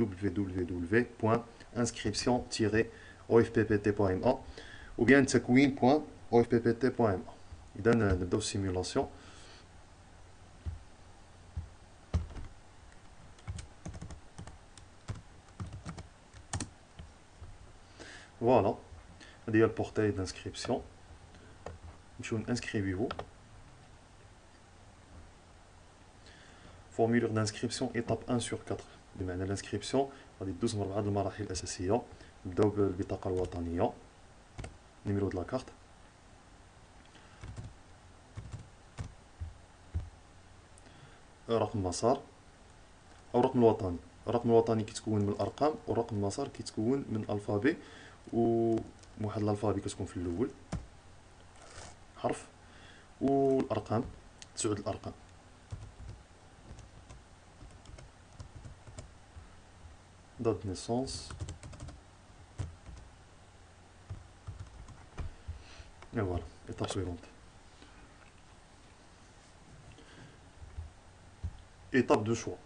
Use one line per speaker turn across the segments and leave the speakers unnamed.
www.inscription-ofppt.ma ou bien تكوين.ofppt.ma. إذا نبداو السيمولاسيون. فوالا هذه هي البورتاي دانسكريبسيون. نمشيو نانسكريبيو. فورمولير دانسكريبسيون ايتاب 1 sur 4، بمعنى الانسكريبسيون غادي دوز من 4 المراحل الاساسيه. نبداو بالبطاقه الوطنيه، نيميرو د لاكارت، رقم مسار او الرقم الوطني. الرقم الوطني كيتكون من الارقام، والرقم المسار كيتكون من الالفابي، وواحد الالفابي كتكون في الاول حرف، والارقام 9 الارقام. date de naissance. Et voilà, étape suivante. Étape de choix.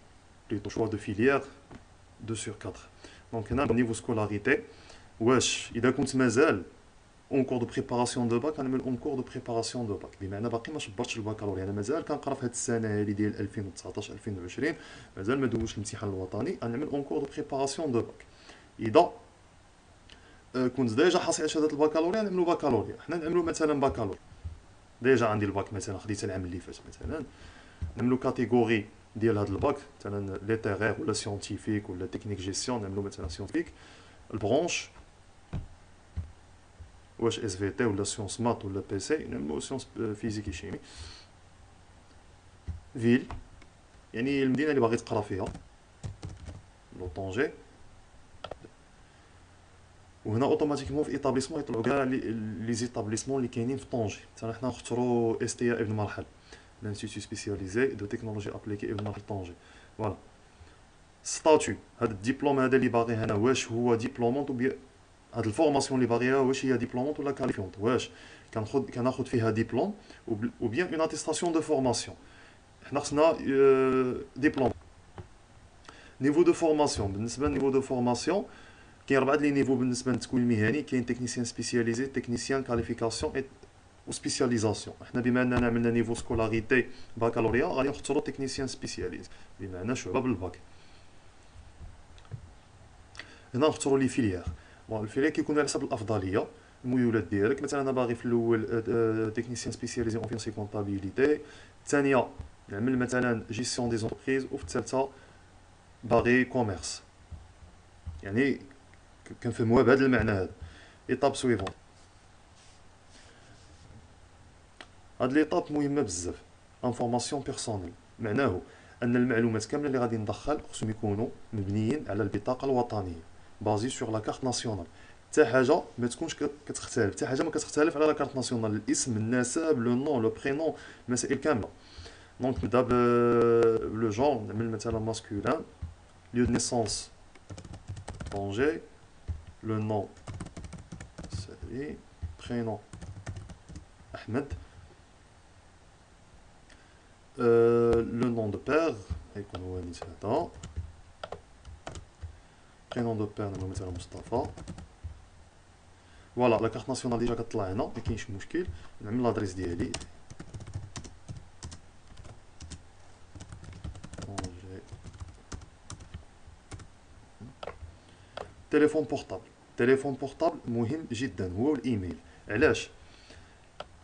Plutôt choix de filière 2 sur 4. Donc هنا niveau scolarité. واش إذا كنت مازال اون كور دو بريباراسيون دو باك، غنعمل اون كور دو بريباراسيون دو باك، بمعنى باقي ما شبرتش البكالوريا. انا مازال كنقرا في هذه السنه هذه ديال 2019 2020، مازال ما دوزتش الامتحان الوطني، غنعمل اون كور دو بريباراسيون دو باك. اذا كنت ديجا حاصل على شهاده البكالوريا نعملو بكالوريا. حنا نعملو مثلا بكالوريا، ديجا عندي الباك مثلا خديت العام اللي فات، مثلا نعملو كاتيجوري ديال هذا الباك، مثلا ليتيرير ولا سيونتيفيك ولا تكنيك جيستيون، نعملو مثلا سيونتيفيك. البرونش واش اس في تي ولا سيونس مات ولا بي سي، نعملو سيونس فيزيك شيمي. فيل يعني المدينه اللي باغي تقرا فيها، لو طونجي. وهنا اوتوماتيكمون في ايطابليسمون يطلعوا كاع لي زيتابليسمون اللي كاينين في طونجي. مثلا حنا نختاروا اس تي ابن مرحل، لانستيتو سبيسياليزي دو تكنولوجي ابليكي ابن مرحل طونجي. فوالا ستاتيو، هذا الدبلوم هذا اللي باغي هنا، واش هو ديبلومونت وبيا هاد الفورماسيون اللي باغيها واش هي ديبلومونت ولا كاليفيونت، واش كناخد فيها ديبلوم او بيان اون اتيستاسيون دو فورماسيون. حنا خصنا ديبلوم. نيفو دو فورماسيون، بالنسبه للنيفو دو فورماسيون كاين 4 لي نيفو بالنسبه للتكوين المهني. كاين تكنيسيان سبيسياليزي، تكنيسيان كاليفيكاسيون و سبيسياليزاسيون. حنا بما اننا عملنا نيفو سكولاريتي بكالوريا غادي نختاروا تكنيسيان سبيسياليزي، بمعنى شعبه بالباك. هنا نختاروا لي فيليير. بون الفيليير كيكون على حسب الافضليه، الميولات ديالك. مثلا انا باغي في الاول تكنيسيان سبيسياليزي اون فينانس كونطابيليتي، الثانيه نعمل مثلا جيستيون دي زونتربريز، وفي الثالثه باغي كوميرس. يعني كنفهموها بهذا المعنى هذا. ايطاب سويفون. هاد ليطاب مهمه بزاف. انفورماسيون بيرسونيل، معناه ان المعلومات كامله اللي غادي ندخل خصهم يكونوا مبنيين على البطاقه الوطنيه، بازي سور لا كارت ناسيونال. حتى حاجه ما تكونش كتختلف، حتى حاجه ما كتختلف على لا كارت ناسيونال. الاسم، النسب، لو نون، لو برينون، مسائل كامله. دونك نبدا بلو جون، نعمل مثلا ماسكولين، lieu de naissance Tanger, le nom Sali, prénom Ahmed, le nom de père يكون هو نيت هذا، prénom de père نعملو مثلا مصطفى. فوالا لا كارت ناسيونال ديجا كطلع هنا، ما كاينش مشكل. نعمل لادريس ديالي، تليفون بورطابل. تليفون بورطابل مهم جدا، هو والايميل. علاش؟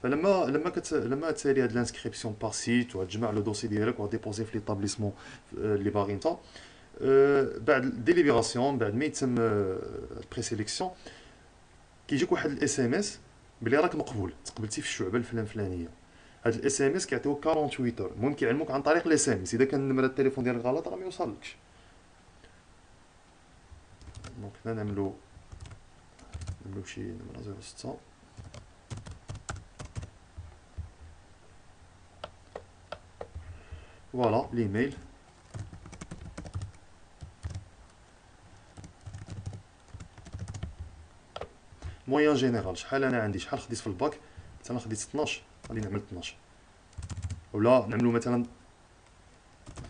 لما تسالي هاد الانسكريبسيون بار سيت وتجمع لو دوسي ديالك وديبوزي في ليطابليسمون اللي باغي انت، بعد الديليبيراسيون، بعد ما يتم البريسيليكسيون، كيجيك واحد الاس ام اس بلي راك مقبول، تقبلتي في الشعبه الفلانيه. هاد الاس ام اس كيعطيوك 48 اور، المهم كيعلموك عن طريق الاس ام اس. اذا كان نمره التليفون ديالك غلط راه ما يوصلكش. دونك هنا نعملو شي نمره 06. فوالا ليميل. مويان جينيرال، شحال انا عندي، شحال خديت في الباك. مثلا خديت 12، غادي نعمل 12. ولا نعملو مثلا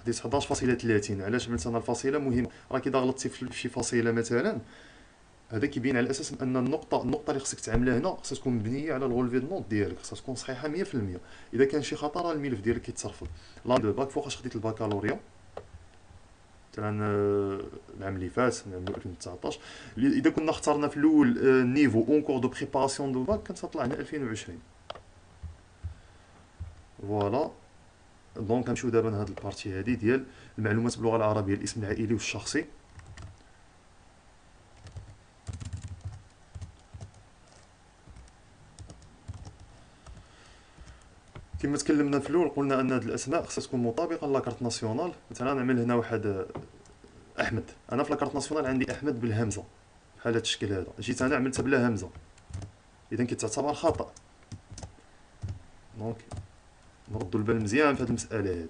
خديت 11.30. علاش عملت انا الفاصله مهمه؟ راه كي غلطتي في شي فاصله مثلا، هذا كيبين على اساس ان النقطه اللي خصك تعملها هنا خصها تكون مبنيه على الغولفي دو نوت ديالك، خصها تكون صحيحه 100%. اذا كان شي خطا راه الملف ديالك كيتصرفد. لا دو باك فوقاش خديت الباكالوريا مثلا العام اللي فات، العام 2019، اذا كنا اخترنا في الاول نيفو اون كور دو بريباراسيون دو باك كانت تطلع لنا 2020. فوالا. دونك غنمشيو دابا لهاد البارتي هادي ديال المعلومات باللغه العربيه، الاسم العائلي والشخصي. كما تكلمنا في الاول قلنا ان هاد الاسماء خصها تكون مطابقه لاكارت ناسيونال. مثلا نعمل هنا واحد احمد، انا في لاكارت ناسيونال عندي احمد بالهمزه بحال هاد الشكل هذا، جيت انا عملتها بلا همزه، اذا كتعتبر خطا. دونك نردوا البال مزيان في هاد المساله هادي.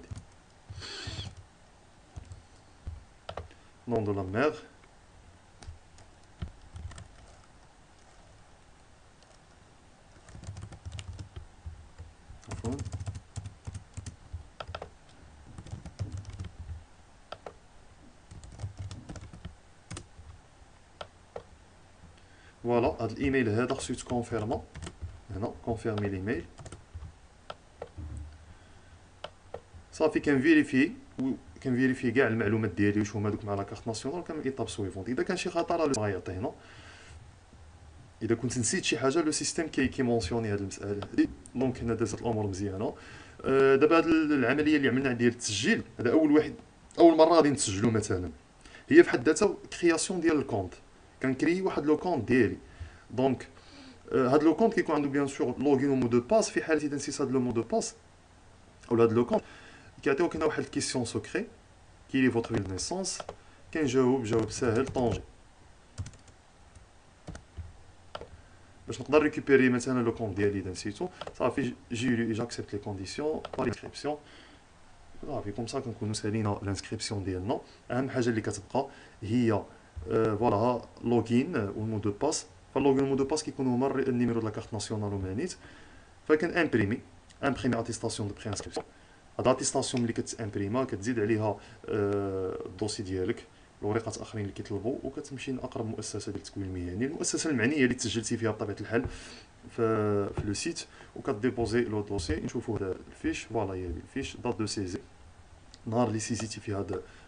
نون دو لا ميغ، عفوا. فوالا هاد الايميل هذا خصو يتكونفيرما هنا، كونفيرمي ليميل. صافي كنفيريفي كاع المعلومات ديالي واش هما دوك مع لاكارت ناسيونال. كنعمل ايطاب سويفونت. اذا كان شي خطا راه غيعطي هنا. اذا كنت نسيت شي حاجه لو سيستيم كيمونسيوني هاد المساله هادي. دونك هنا دازت الامور مزيانه. دابا هاد العمليه اللي عملنا ديال التسجيل، هذا اول مره غادي نسجلو مثلا، هي في حد ذاتها كرياسيون ديال الكونت. كنكري واحد لو كونت ديالي. دونك هاد لو كونت كيكون عنده بيان سور لوغين و مو دو باس. في حاله اذا نسيت هاد لو مو دو باس او هاد لو كونت، كيعطيوك هنا واحد الكيسيون سوكري كي لي فوتر فيل نيسونس. كنجاوب جواب ساهل طونجي باش نقدر ريكوبيري مثلا لو كونت ديالي اذا نسيتو. صافي جاكسبت لي كونديسيون بار انسكريبسيون. صافي كوم سا كنكونوا سالينا الانسكريبسيون ديالنا. اهم حاجه اللي كتبقى هي فوالا لوغين والمو دو باس. فاللوغين والمو دو باس كيكونوا هما النيميرو دو لا كارت ناسيونال ومانيت. فكن امبريمي اتيستاسيون دو بري انسكريبسيون. هاد اتيستاسيون ملي كتامبريما كتزيد عليها الدوسي ديالك، الورقات اخرين اللي كيطلبوا، وكتمشي لاقرب مؤسسه ديال التكوين المهني، المؤسسه المعنيه اللي تسجلتي فيها بطبيعه الحال في لو سيت، وكديبوزي لو دوسي. نشوفوا هذا الفيش. فوالا هي الفيش دات دو سيزي، نهار اللي سيزيتي في هذا